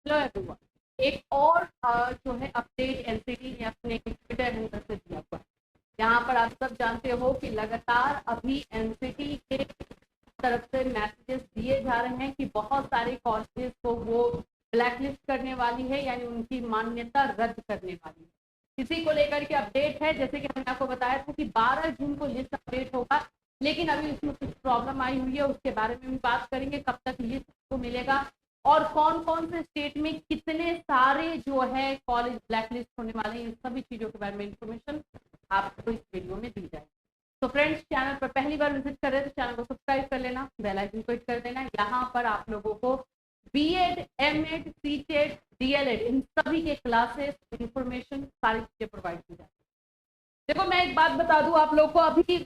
Hello everyone, एक और जो है अपडेट एनसीटी ने अपने ट्विटर हैंडल से दिया हुआ है। यहाँ पर आप सब जानते हो कि लगातार अभी एनसीटी के तरफ से मैसेजेस दिए जा रहे हैं कि बहुत सारे कॉलेजेस को वो ब्लैकलिस्ट करने वाली है, यानी उनकी मान्यता रद्द करने वाली है। इसी को लेकर के अपडेट है, जैसे कि मैंने आपको बताया था कि 12 जून को लिस्ट अपडेट होगा, लेकिन अभी उसमें कुछ प्रॉब्लम आई हुई है, उसके बारे में भी बात करेंगे। कब तक लिस्ट को मिलेगा और कौन कौन से स्टेट में कितने सारे जो है कॉलेज ब्लैकलिस्ट होने वाले हैं, इन सभी चीजों के बारे में इंफॉर्मेशन आपको इस वीडियो में दी जाएगी। तो फ्रेंड्स, चैनल पर पहली बार विजिट कर रहे हैं तो चैनल को सब्सक्राइब कर लेना, बेल आइकन को हिट कर देना। यहाँ पर आप लोगों को बीएड, एमएड, सीटेड, डीएलएड इन सभी के क्लासेस, इंफॉर्मेशन सारी चीजें प्रोवाइड की जाती है। देखो, मैं एक बात बता दूं आप लोग को, अभी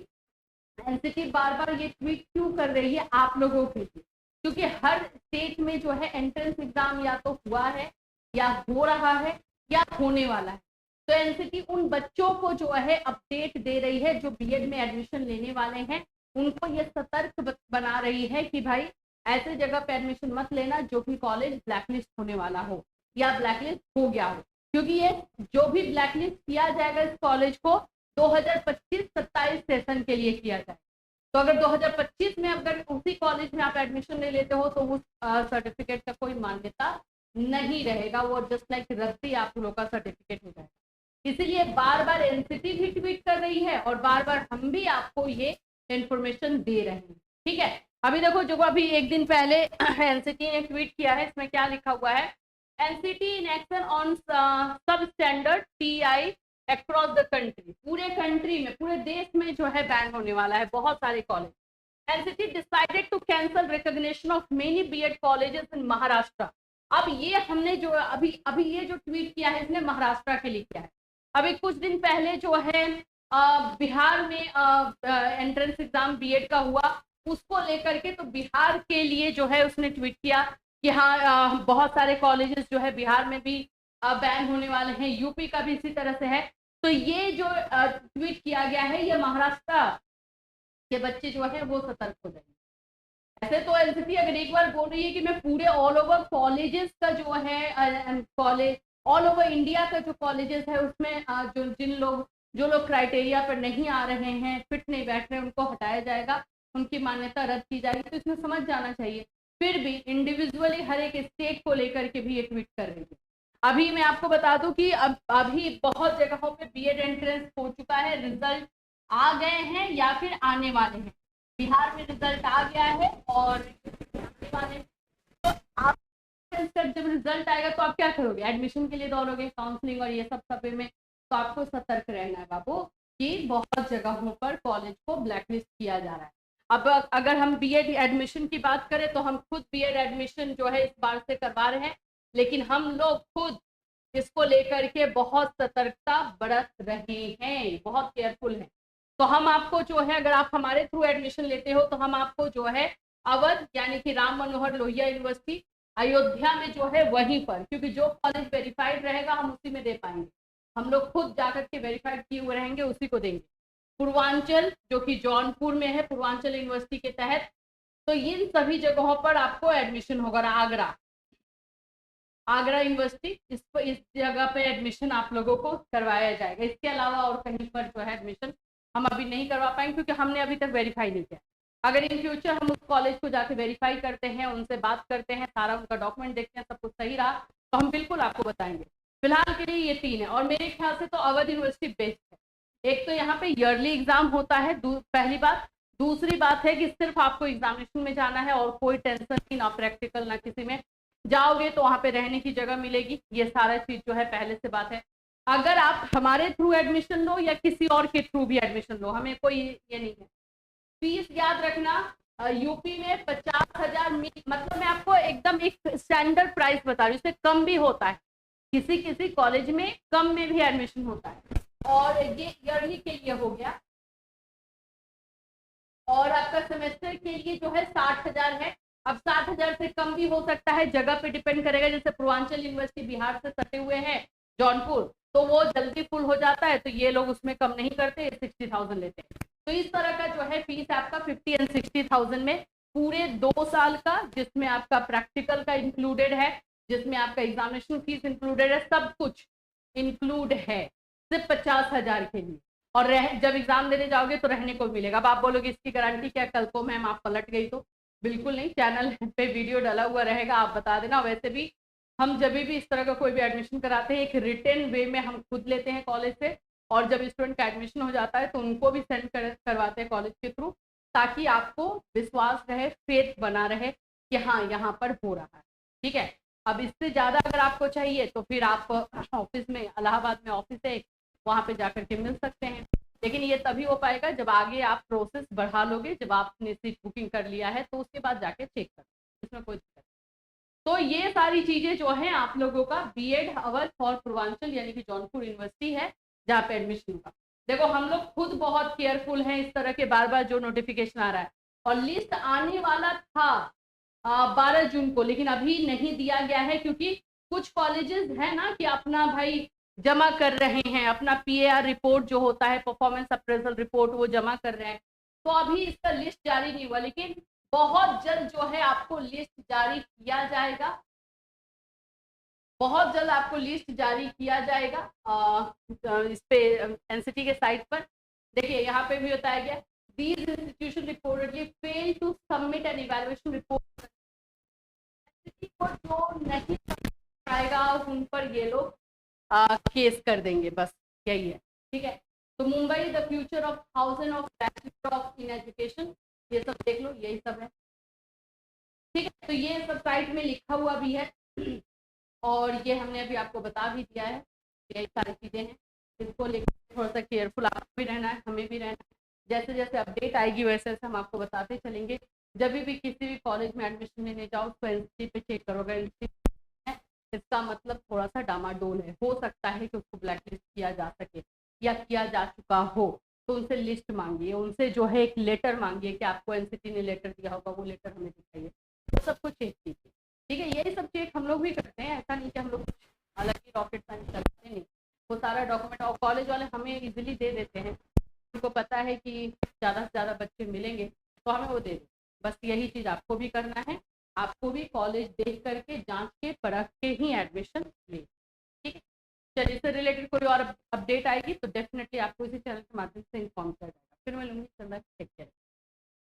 एनसीटी बार बार ये ट्वीट क्यों कर रही है आप लोगों के लिए, क्योंकि हर स्टेट में जो है एंट्रेंस एग्जाम या तो हुआ है या हो रहा है या होने वाला है। तो एनसीटी उन बच्चों को जो है अपडेट दे रही है जो बीएड में एडमिशन लेने वाले हैं, उनको ये सतर्क बना रही है कि भाई ऐसे जगह पे एडमिशन मत लेना जो भी कॉलेज ब्लैकलिस्ट होने वाला हो या ब्लैकलिस्ट हो गया हो, क्योंकि ये जो भी ब्लैकलिस्ट किया जाएगा इस कॉलेज को 2025-27 सेशन के लिए किया जाए। तो अगर 2025 में अगर उसी कॉलेज में आप एडमिशन ले लेते हो तो उस सर्टिफिकेट का कोई मान्यता नहीं रहेगा, वो जस्ट लाइक रद्दी आप लोगों का सर्टिफिकेट हो जाएगा। इसीलिए बार बार एनसीटी भी ट्वीट कर रही है और बार बार हम भी आपको ये इंफॉर्मेशन दे रहे हैं। ठीक है, अभी देखो, जो अभी एक दिन पहले एनसीटी ने ट्वीट किया है, इसमें क्या लिखा हुआ है, एनसीटी इन एक्शन ऑन सब standard TI across the country. पूरे कंट्री में, पूरे देश में जो है बैन होने वाला है बहुत सारे college. NCT decided to cancel recognition of many BEd colleges in Maharashtra. अब ये हमने जो अभी ये जो ट्वीट किया है इसने महाराष्ट्र के लिए किया है। अभी कुछ दिन पहले जो है बिहार में एंट्रेंस एग्जाम बीएड का हुआ, उसको लेकर के तो बिहार के लिए जो है उसने ट्वीट किया कि हाँ बहुत सारे कॉलेजेस जो है बिहार में भी बैन होने वाले हैं, यूपी का भी इसी तरह से है। तो ये जो ट्वीट किया गया है, ये महाराष्ट्र के बच्चे जो है वो सतर्क हो जाएंगे। ऐसे तो एनसीटी अगर एक बार बोल रही है कि मैं पूरे ऑल ओवर कॉलेजेस का जो है कॉलेज ऑल ओवर इंडिया का जो कॉलेजेस है उसमें जो लोग क्राइटेरिया पर नहीं आ रहे हैं, फिट नहीं बैठ रहे, उनको हटाया जाएगा, उनकी मान्यता रद्द की जाएगी, तो इसमें समझ जाना चाहिए। फिर भी इंडिविजुअली हर एक स्टेट को लेकर के भी ये ट्वीट कर रही है। अभी मैं आपको बता दूं कि अभी बहुत जगहों पे बीएड एंट्रेंस हो चुका है, रिजल्ट आ गए हैं या फिर आने वाले हैं। बिहार में रिजल्ट आ गया है और आने वाले। तो आप जब रिजल्ट आएगा तो आप क्या करोगे? एडमिशन के लिए दौड़ोगे, काउंसलिंग और ये सब में। तो आपको सतर्क रहना है बाबू कि बहुत जगहों पर कॉलेज को ब्लैकलिस्ट किया जा रहा है। अब अगर हम बीएड एडमिशन की बात करें तो हम खुद बीएड एडमिशन जो है इस बार से करवा रहे हैं, लेकिन हम लोग खुद इसको लेकर के बहुत सतर्कता बरत रहे हैं, बहुत केयरफुल हैं। तो हम आपको जो है, अगर आप हमारे थ्रू एडमिशन लेते हो तो हम आपको जो है अवध यानी कि राम मनोहर लोहिया यूनिवर्सिटी अयोध्या में जो है वहीं पर, क्योंकि जो कॉलेज वेरीफाइड रहेगा हम उसी में दे पाएंगे, हम लोग खुद जाकर के वेरीफाइड किए हुए रहेंगे, उसी को देंगे। पूर्वांचल जो कि जौनपुर में है, पूर्वांचल यूनिवर्सिटी के तहत, तो इन सभी जगहों पर आपको एडमिशन होगा। आगरा यूनिवर्सिटी, इस जगह पे एडमिशन आप लोगों को करवाया जाएगा। इसके अलावा और कहीं पर जो है एडमिशन हम अभी नहीं करवा पाएंगे, क्योंकि हमने अभी तक वेरीफाई नहीं किया। अगर इन फ्यूचर हम उस कॉलेज को जाके वेरीफाई करते हैं, उनसे बात करते हैं, सारा उनका डॉक्यूमेंट देखते हैं, सब कुछ सही रहा तो हम बिल्कुल आपको बताएंगे। फिलहाल के लिए ये 3 है और मेरे ख्याल से तो अवध यूनिवर्सिटी बेस्ट है। एक तो यहाँ पे ईयरली एग्जाम होता है, पहली बात। दूसरी बात है कि सिर्फ आपको एग्जामिनेशन में जाना है और कोई टेंशन नहीं, ना प्रैक्टिकल ना किसी में। जाओगे तो वहाँ पे रहने की जगह मिलेगी, ये सारा चीज जो है पहले से बात है। अगर आप हमारे थ्रू एडमिशन लो या किसी और के थ्रू भी एडमिशन लो, हमें कोई ये नहीं है। फीस याद रखना, यूपी में 50,000, मतलब मैं आपको एकदम एक स्टैंडर्ड प्राइस बता रही हूँ, इससे कम भी होता है, किसी कॉलेज में कम में भी एडमिशन होता है। और ये ईयरली के लिए हो गया, और आपका सेमेस्टर के लिए जो है 60,000 है। अब 60,000 से कम भी हो सकता है, जगह पे डिपेंड करेगा। जैसे पूर्वांचल यूनिवर्सिटी बिहार से सटे हुए हैं, जौनपुर, तो वो जल्दी फुल हो जाता है, तो ये लोग उसमें कम नहीं करते, 60,000 लेते हैं। तो इस तरह का जो है फीस आपका 50 एंड 60,000 में पूरे 2 साल का, जिसमें आपका प्रैक्टिकल का इंक्लूडेड है, जिसमें आपका एग्जामिनेशन फीस इंक्लूडेड है, सब कुछ इंक्लूड है सिर्फ 50,000 के लिए। और जब एग्जाम देने जाओगे तो रहने को मिलेगा। अब आप बोलोगे इसकी गारंटी क्या, कल को मैम आप पलट गई तो? बिल्कुल नहीं, चैनल पे वीडियो डाला हुआ रहेगा, आप बता देना। वैसे भी हम जब भी इस तरह का कोई भी एडमिशन कराते हैं एक रिटन वे में हम खुद लेते हैं कॉलेज से, और जब स्टूडेंट का एडमिशन हो जाता है तो उनको भी सेंड करवाते हैं कॉलेज के थ्रू, ताकि आपको विश्वास रहे, फेथ बना रहे कि हाँ यहाँ पर हो रहा है। ठीक है, अब इससे ज़्यादा अगर आपको चाहिए तो फिर आप ऑफिस में, इलाहाबाद में ऑफिस है, वहाँ पे जाकर के मिल सकते हैं। लेकिन ये तभी हो पाएगा जब आगे आप प्रोसेस बढ़ा लोगे, जब आपने सीट बुकिंग कर लिया है तो उसके बाद जाके चेक कर, इसमें कोई दिक्कत। तो ये सारी चीज़ें जो हैं आप लोगों का बीएड अवर फॉर पूर्वांचल यानी कि जौनपुर यूनिवर्सिटी है जहाँ पे एडमिशन हुआ। देखो हम लोग खुद बहुत केयरफुल हैं इस तरह के बार बार जो नोटिफिकेशन आ रहा है, और लिस्ट आने वाला था 12 जून को, लेकिन अभी नहीं दिया गया है क्योंकि कुछ कॉलेजेस है ना कि अपना भाई जमा कर रहे हैं, अपना पीएआर रिपोर्ट जो होता है, परफॉर्मेंस अप्रेजल रिपोर्ट, वो जमा कर रहे हैं। तो अभी इसका लिस्ट जारी नहीं हुआ, लेकिन बहुत जल्द जो है आपको लिस्ट जारी किया जाएगा, बहुत जल्द आपको लिस्ट जारी किया जाएगा इस पे एनसीटी के साइट पर। देखिए यहाँ पे भी बताया गया, these institution reportedly failed to submit an evaluation report। को जो नहीं आएगा उन पर ये लोग केस कर देंगे, बस यही है। ठीक है, तो Mumbai the future of thousand of bachelor of in education, ये सब देख लो, यही सब है। ठीक है, तो ये सब साइट में लिखा हुआ भी है और ये हमने अभी आपको बता भी दिया है, यही सारी चीज़ें हैं। इसको लेकर थोड़ा सा केयरफुल आपको भी रहना है, हमें भी रहना है। जैसे जैसे अपडेट आएगी वैसे वैसे हम आपको बताते चलेंगे। जब भी किसी भी कॉलेज में एडमिशन लेने जाओ तो एनसीटी पे चेक करोगे, एनसीटी इसका मतलब थोड़ा सा डामाडोल है, हो सकता है कि उसको ब्लैक लिस्ट किया जा सके या किया जा चुका हो, तो उनसे लिस्ट मांगिए, उनसे जो है एक लेटर मांगिए कि आपको एनसीटी ने लेटर दिया होगा, वो लेटर हमें दिखाइए, तो सब कुछ चेक कीजिए। ठीक है, यही सब चेक हम लोग भी करते हैं, ऐसा नहीं कि हम लोग अलग ही रॉकेट साइंस करते नहीं, वो सारा डॉक्यूमेंट और कॉलेज वाले हमें इजीली दे देते हैं, उनको पता है कि ज़्यादा से ज़्यादा बच्चे मिलेंगे तो हमें वो दे दें। बस यही चीज़ आपको भी करना है, आपको भी कॉलेज देख करके जांच के परख के ही एडमिशन ले। ठीक है, चलिए इससे रिलेटेड कोई और अपडेट आएगी तो डेफिनेटली आपको इसी चैनल के माध्यम से इन्फॉर्म किया जाएगा। फिर मैं लूँगी चंदा।